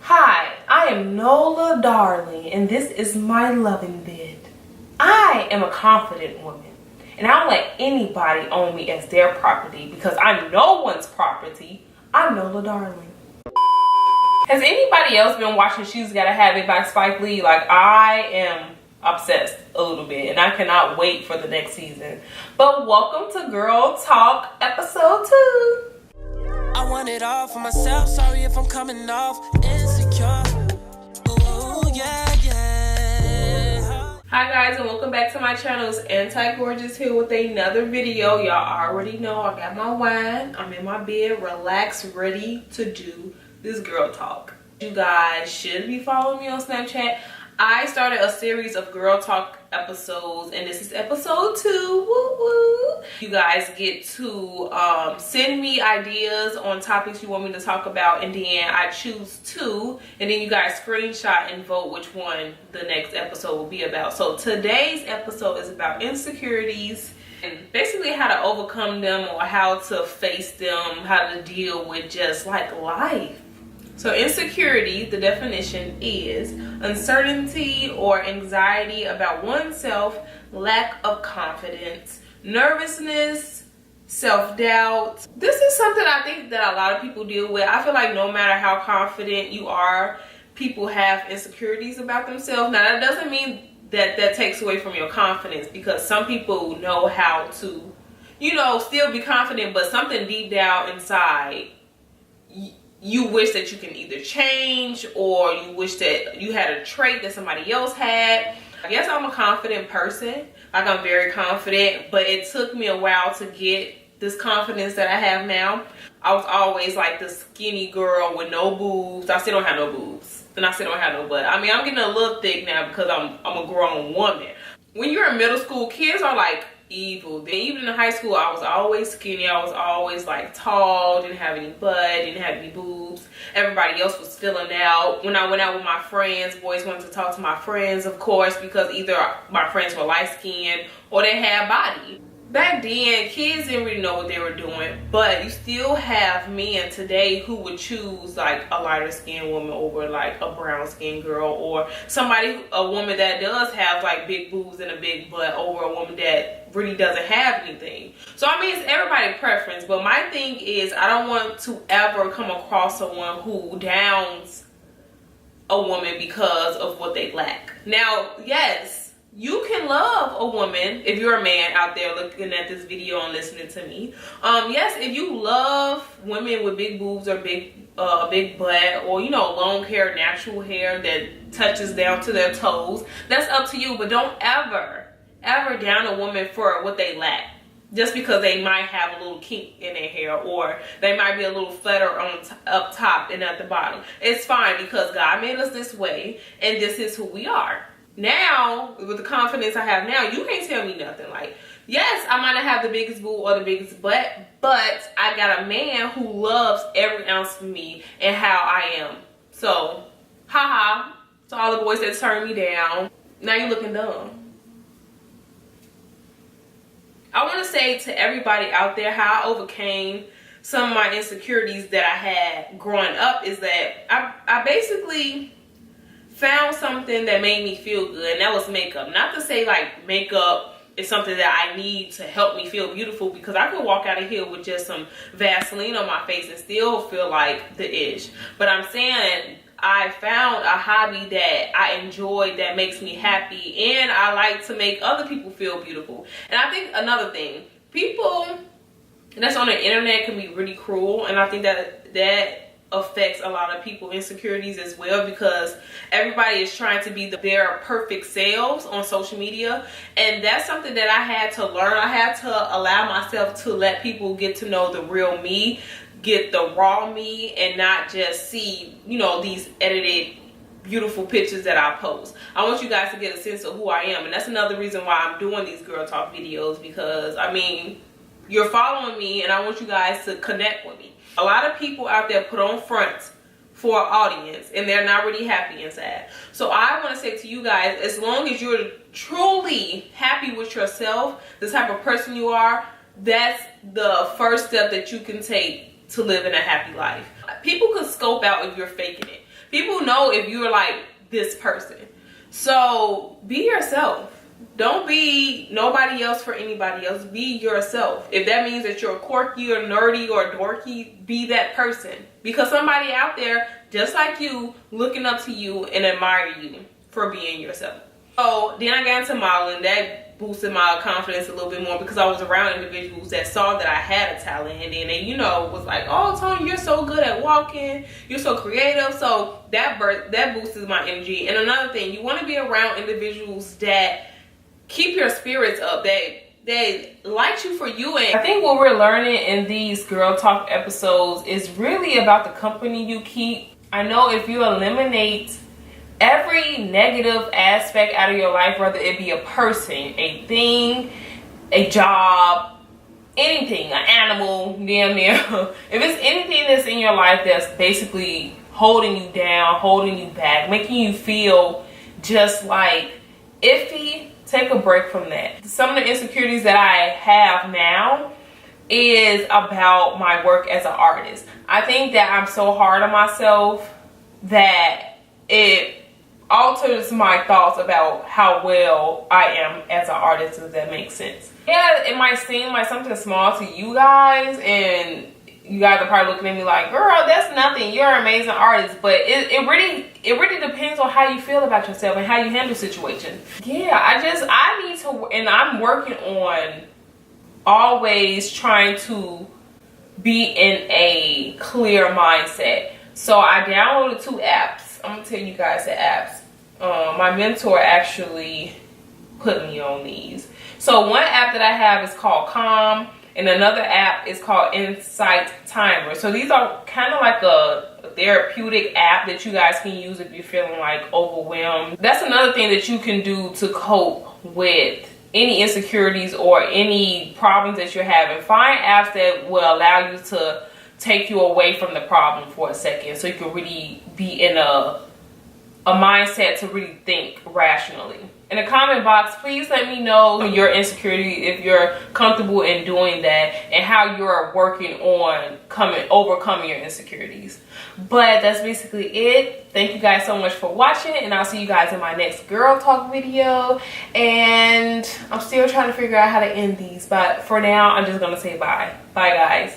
Hi, I am Nola Darling, and this is my loving bed. I am a confident woman, and I don't let anybody own me as their property because I'm no one's property. I'm Nola Darling. Has anybody else been watching She's Gotta Have It by Spike Lee? Like, I am obsessed a little bit, and I cannot wait for the next season. But welcome to Girl Talk episode 2. I want it all for myself. Sorry if I'm coming off insecure. Ooh, yeah, yeah. Hi guys, and welcome back to my channel. It's ANTIGORGEOUS here with another video. Y'all already know I got my wine. I'm in my bed, relaxed, ready to do this girl talk. You guys should be following me on Snapchat. I started a series of girl talk episodes, and this is episode 2. Woo woo. You guys get to send me ideas on topics you want me to talk about, and then I choose 2, and then you guys screenshot and vote which one the next episode will be about. So today's episode is about insecurities and basically how to overcome them, or how to face them, how to deal with just like life. So insecurity, the definition is uncertainty or anxiety about oneself, lack of confidence, nervousness, self-doubt. This is something I think that a lot of people deal with. I feel like no matter how confident you are, people have insecurities about themselves. Now that doesn't mean that that takes away from your confidence, because some people know how to, still be confident, but something deep down inside, you wish that you can either change, or you wish that you had a trait that somebody else had. I guess I'm a confident person. Like, I'm very confident, but it took me a while to get this confidence that I have now. I was always like the skinny girl with no boobs. I still don't have no boobs, and I still don't have no butt. I mean, I'm getting a little thick now because I'm a grown woman. When you're in middle school, kids are like evil. Then even in high school, I was always skinny. I was always like tall, didn't have any butt, didn't have any boobs. Everybody else was filling out. When I went out with my friends, boys wanted to talk to my friends, of course, because either my friends were light-skinned or they had body. Back then, kids didn't really know what they were doing, but you still have men today who would choose like a lighter skinned woman over like a brown skinned girl, or a woman that does have like big boobs and a big butt over a woman that really doesn't have anything. So I mean, it's everybody's preference, but my thing is, I don't want to ever come across someone who downs a woman because of what they lack. Now, yes, you can love a woman if you're a man out there looking at this video and listening to me. Yes, if you love women with big boobs or big butt, or long hair, natural hair that touches down to their toes, that's up to you. But don't ever down a woman for what they lack, just because they might have a little kink in their hair, or they might be a little flatter up top and at the bottom. It's fine, because God made us this way, and this is who we are. Now, with the confidence I have now, you can't tell me nothing. Like, yes, I might not have the biggest boob or the biggest butt, but I got a man who loves every ounce of me and how I am. So, haha, to all the boys that turn me down, now you're looking dumb. I want to say to everybody out there how I overcame some of my insecurities that I had growing up is that I basically found something that made me feel good, and that was makeup. Not to say like makeup is something that I need to help me feel beautiful, because I could walk out of here with just some Vaseline on my face and still feel like the ish. But I'm saying I found a hobby that I enjoy, that makes me happy, and I like to make other people feel beautiful. And I think another thing, people that's on the internet can be really cruel, and I think that affects a lot of people insecurities as well, because everybody is trying to be their perfect selves on social media, and that's something that I had to learn. I had to allow myself to let people get to know the real me, get the raw me, and not just see these edited beautiful pictures that I post. I want you guys to get a sense of who I am, and that's another reason why I'm doing these girl talk videos, because I mean, you're following me and I want you guys to connect with me. A lot of people out there put on fronts for an audience, and they're not really happy inside. So I want to say to you guys, as long as you're truly happy with yourself, the type of person you are, that's the first step that you can take to live in a happy life. People can scope out if you're faking it. People know if you're like this person. So be yourself. Don't be nobody else for anybody else. Be yourself. If that means that you're quirky or nerdy or dorky, be that person. Because somebody out there just like you looking up to you and admire you for being yourself. So then I got into modeling. That boosted my confidence a little bit more because I was around individuals that saw that I had a talent, and then they, you know, was like, oh, Tony, you're so good at walking, you're so creative. So that boosted my energy. And another thing, you want to be around individuals that keep your spirits up, that like you for you. And I think what we're learning in these girl talk episodes is really about the company you keep. I know if you eliminate every negative aspect out of your life, whether it be a person, a thing, a job, anything, an animal, damn near. If it's anything that's in your life that's basically holding you down, holding you back, making you feel just like iffy, take a break from that. Some of the insecurities that I have now is about my work as an artist. I think that I'm so hard on myself that it alters my thoughts about how well I am as an artist, if that makes sense. Yeah, it might seem like something small to you guys, and you guys are probably looking at me like, girl, that's nothing, you're an amazing artist. But it really depends on how you feel about yourself and how you handle situations. Yeah, I need to, and I'm working on always trying to be in a clear mindset. So I downloaded 2 apps. I'm gonna tell you guys the apps. My mentor actually put me on these. So one app that I have is called Calm, and another app is called Insight Timer. So these are kind of like a therapeutic app that you guys can use if you're feeling like overwhelmed. That's another thing that you can do to cope with any insecurities or any problems that you're having. Find apps that will allow you to take you away from the problem for a second, so you can really be in a mindset to really think rationally. In the comment box, please let me know your insecurity, if you're comfortable in doing that, and how you're working on overcoming your insecurities. But that's basically it. Thank you guys so much for watching, and I'll see you guys in my next girl talk video. And I'm still trying to figure out how to end these, but for now I'm just gonna say bye. Bye guys.